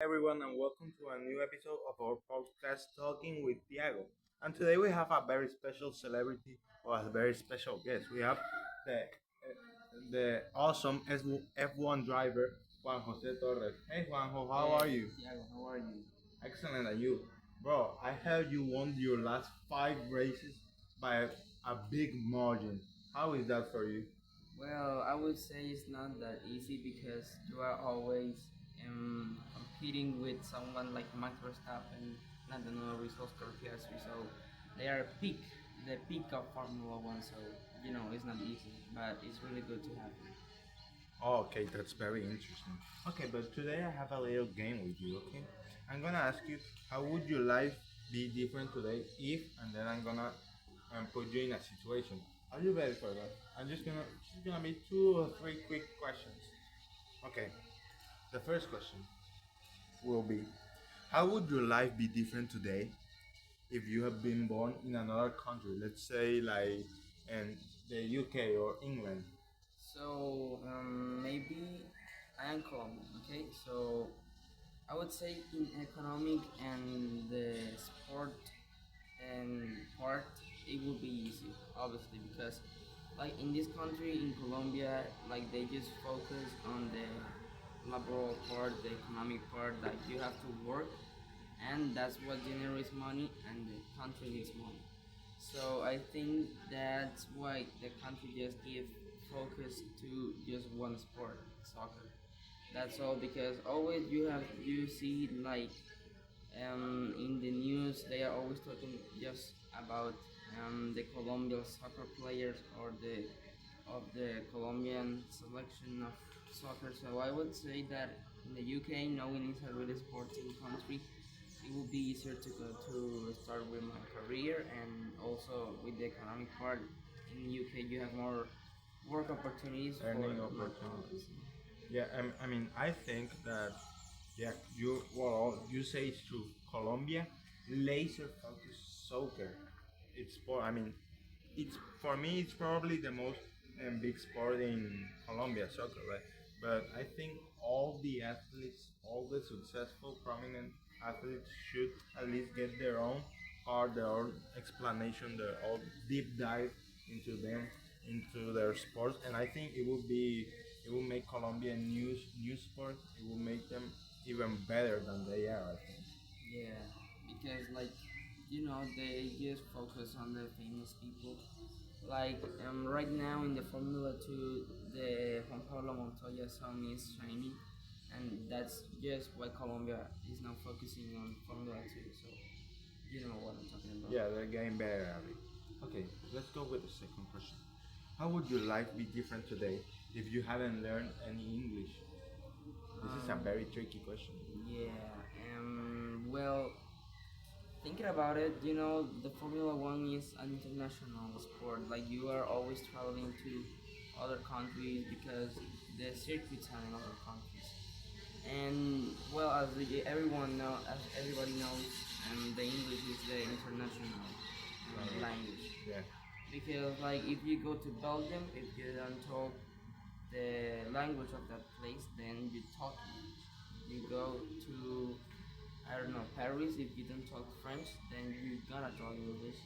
everyone, and welcome to a new episode of our podcast Talking with Thiago. And today we have a very special celebrity or a very special guest. We have the awesome F1 driver Juan José Torres. Hey Juanjo, how are you? Thiago, how are you? Excellent, and you, bro? I heard you won your last 5 races by a big margin. How is that for you? Well, I would say it's not that easy because you are always competing with someone like Max Verstappen, not the Norris, Oscar Piastri. So they are the peak of Formula One. So it's not easy, but it's really good to have them. Oh, okay, that's very interesting. Okay, but today I have a little game with you, okay? I'm gonna ask you, how would your life be different today if, and then I'm gonna put you in a situation. Are you ready for that? It's gonna be 2 or 3 quick questions. Okay, the first question will be, how would your life be different today if you have been born in another country? Let's say like in the UK or England. So maybe I am Colombian. Okay, so I would say in economic and the sport and part it would be easy, obviously, because like in this country in Colombia, like they just focus on the laboral part, the economic part, that you have to work, and that's what generates money, and the country needs money. So I think that's why the country just give focus to just one sport, soccer. That's all, because always you see like in the news they are always talking just about the Colombian soccer players or the Colombian selection of soccer. So I would say that in the UK, knowing it's a really sporting country, it would be easier to start with my career, and also with the economic part. In the UK, you have more work opportunities for Earning more opportunities. talents. Yeah, I mean, I think that yeah, you say it's true. Colombia, laser focused soccer. It's sport. I mean, it's for me. It's probably the most big sport in Colombia, soccer, right? But I think all the athletes, all the successful, prominent athletes, should at least get their own part, their own explanation, their own deep dive into them, into their sports, and I think it will make Colombia new sport. It will make them even better than they are. I think. Yeah, because like they just focus on the famous people. Like right now in the Formula Two, the Juan Pablo Montoya song is shining, and that's just why Colombia is now focusing on Formula Two. So you know what I'm talking about. Yeah, they're getting better at it. Okay, let's go with the second question. How would your life be different today if you hadn't learned any English? This is a Um, very tricky question. yeah. Well, thinking about it, the Formula One is an international sport. Like you are always traveling to other countries because the circuits are in other countries. And well, as everybody knows, the English is the international language. Yeah. Because like if you go to Belgium, if you don't talk the language of that place, then you talk English. You go to, I don't know, Paris, if you don't talk French, then you gotta talk English.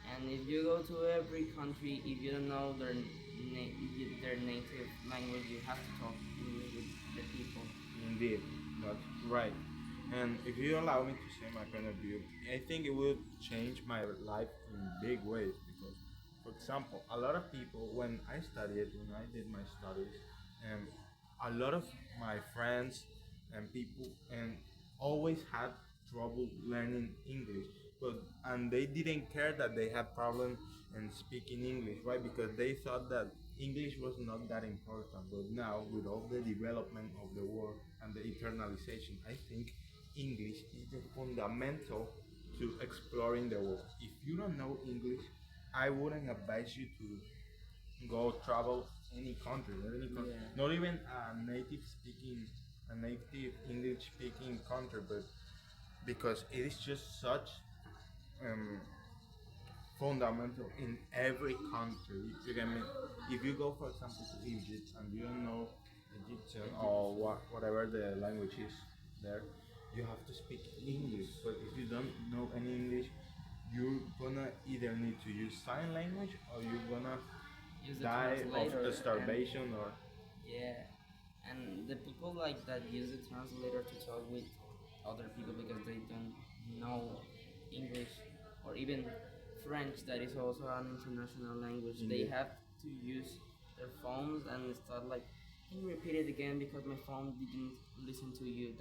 And if you go to every country, if you don't know their native language, you have to talk English with the people. Indeed, that's right. And if you allow me to say my point of view, I think it will change my life in big ways because, for example, a lot of people, when I did my studies, um, a lot of my friends and people and always had trouble learning English, but and they didn't care that they had problem in speaking English, right? Because they thought that English was not that important. But now, with all the development of the world and the internalization, I think English is the fundamental to exploring the world. If you don't know English, I wouldn't advise you to go travel Yeah. not even a native English speaking country, but because it is just such um, fundamental in every country. You get me? If you go, for example, to Egypt and you don't know Egyptian or whatever the language is there, you have to speak English. But if you don't know any English, you're gonna either need to use sign language or you're gonna Use the die of translator and starvation or yeah, and the people like that use the translator to talk with other people because they don't know English or even French, that is also an international language. They Indeed. have to use their phones and start like, can you repeat it again because my phone didn't listen to you.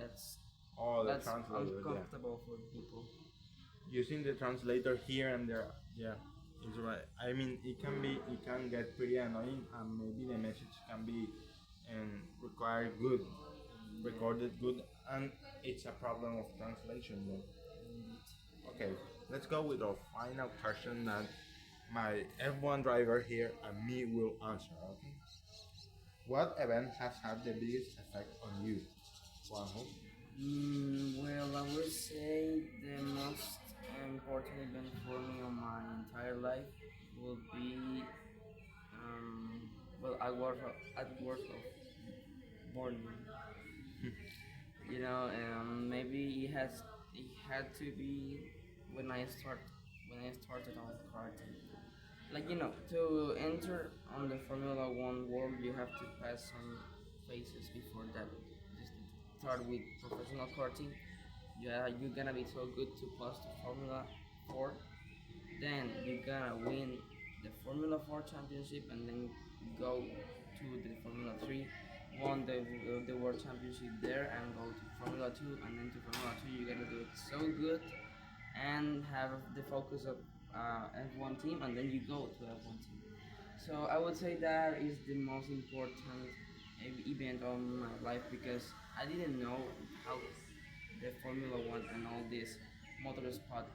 all the That's translators. Yeah, uncomfortable for people. using the translator here and there. Yeah, it's right. I mean, it can get pretty annoying, and maybe the message can be require good, recorded good, and it's a problem of translation. Yeah. Indeed. Okay, let's go with our final question that my F1 driver here and me will answer. Okay, what event has had the biggest effect on you, Juanjo? Well, I would say the most important event for me on my entire life would be, well, at work of born. Maybe it had to be when I started on karting. Like to enter on the Formula One world, you have to pass some phases before that. Just start with professional karting. Yeah, you're gonna be so good to pass the Formula 4. Then you're gonna win the Formula 4 championship and then go to the Formula 3, won the World Championship there and go to Formula 2 and then to Formula 2 you gotta do it so good and have the focus of F1 team and then you go to F1 team. So I would say that is the most important event on my life because I didn't know how the Formula One and all this motorsport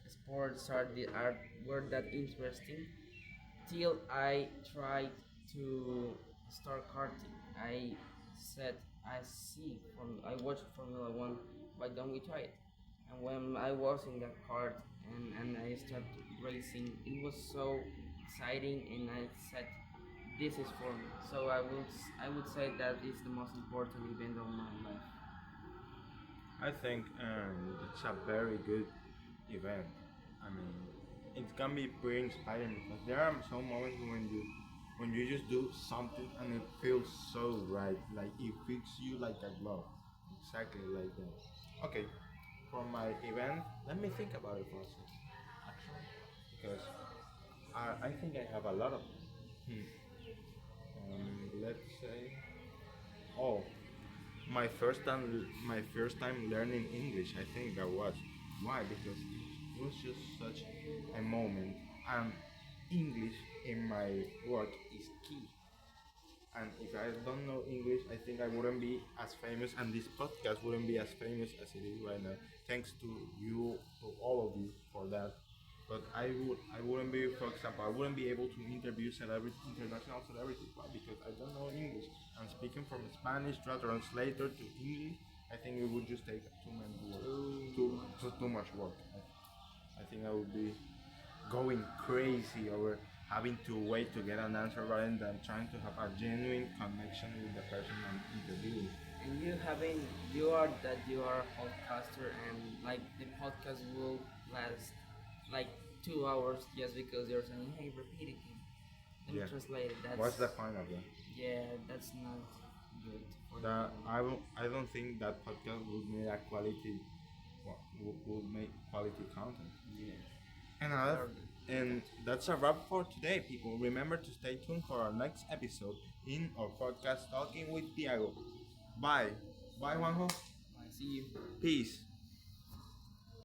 sports were that interesting till I tried to start karting. I watched Formula One. Why don't we try it? And when I was in that kart and I started racing, it was so exciting, and I said, "This is for me." So I would say that is the most important event of my life. I think it's a very good event. I mean, it can be pretty inspiring because there are some moments when you just do something and it feels so right, like it fits you like a glove, exactly like that. Okay, for my event, let me think about it for a second, actually, because I think I have a lot of them. Let's say, oh, my first time learning English. I think that was why because it was just such a moment, and English in my work is key. And if I don't know English, I think I wouldn't be as famous, and this podcast wouldn't be as famous as it is right now. Thanks to you, to all of you, for that. But I wouldn't be, for example, I wouldn't be able to interview international celebrities. Why? Because I don't know English. And speaking from Spanish to a translator to English, I think it would just take too many work, too much work. I think I would be going crazy over having to wait to get an answer rather than trying to have a genuine connection with the person I'm interviewing. And you are a podcaster, and like the podcast will last like 2 hours just because you're saying, "Hey, repeat again." Let me Yeah. translate it. What's the point of that? Yeah, that's not good for the That people. I don't think that podcast would make a quality would make quality content. Yeah, And good. and that's a wrap for today, people. Remember to stay tuned for our next episode in our podcast Talking with Thiago. Bye. Bye, Juanjo. I see you. Peace.